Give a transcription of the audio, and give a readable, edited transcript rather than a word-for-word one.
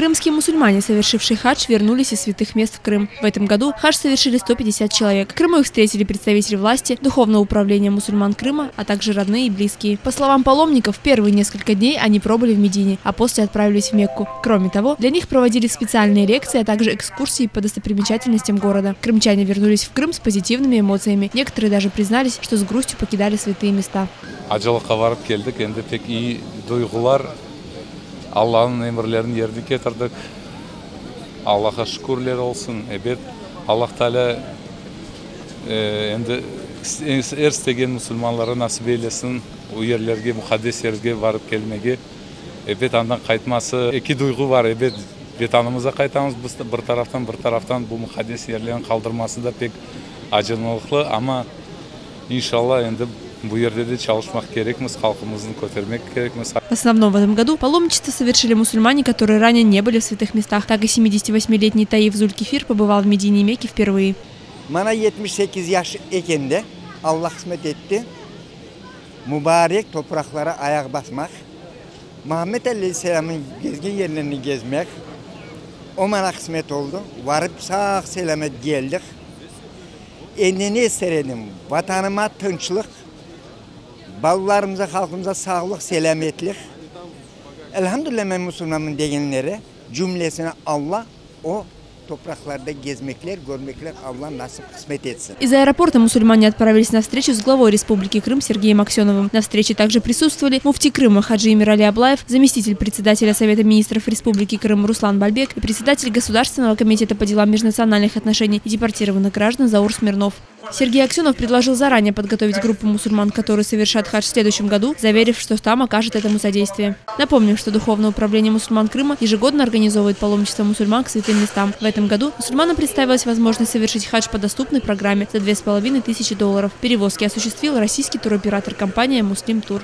Крымские мусульмане, совершившие хадж, вернулись из святых мест в Крым. В этом году хадж совершили 150 человек. В Крыму их встретили представители власти, Духовного управления мусульман Крыма, а также родные и близкие. По словам паломников, первые несколько дней они пробыли в Медине, а после отправились в Мекку. Кроме того, для них проводили специальные лекции, а также экскурсии по достопримечательностям города. Крымчане вернулись в Крым с позитивными эмоциями. Некоторые даже признались, что с грустью покидали святые места. Allah'ın emirlerini yerine getirdik. Allah'a şükürler olsun. Evet, Allah Teala endi erstegen Müslümanlara nasip eylesin. O yerlerge, mukaddes yerge varıp gelmege. Evet, andan kaytması. İki duygu var. Evet, vatanımıza kaytamız. Bir taraftan bu mukaddes yerlerin kaldırması da pek acınılıklı. Ama inşallah endi в основном в этом году паломничество совершили мусульмане, которые ранее не были в святых местах. Так и 78-летний Таиф Зулькифир побывал в Медине и Мекке впервые. Bana 78 yaş ekende Allah kısmet etti. Mübarek topraklara ayak basmak. Muhammed Aleyhisselam'ın gezgin yerlerini gezmek. O bana kısmet oldu. Varıp sağ selamet geldik. Endini isterim. Vatanıma tınçlık. Ballarımıza, halkımıza sağlık, selametlik. Elhamdülillah ben Müslümanım diyenlere cümlesine Allah o topraklarda gezmekler, görmekler Allah nasip кысмет etsin. Из аэропорта мусульмане отправились на встречу с главой Республики Крым Сергеем Аксеновым. На встрече также присутствовали муфти Крыма Хаджи Эмирали Аблаев, заместитель председателя Совета министров Республики Крым Руслан Бальбек и председатель Государственного комитета по делам межнациональных отношений и депортированных граждан Заур Смирнов. Сергей Аксенов предложил заранее подготовить группу мусульман, которые совершат хадж в следующем году, заверив, что там окажет этому содействие. Напомним, что Духовное управление мусульман Крыма ежегодно организовывает паломничество мусульман к святым местам. В этом году мусульманам представилась возможность совершить хадж по доступной программе за $2500. Перевозки осуществил российский туроператор компания «Муслим Тур».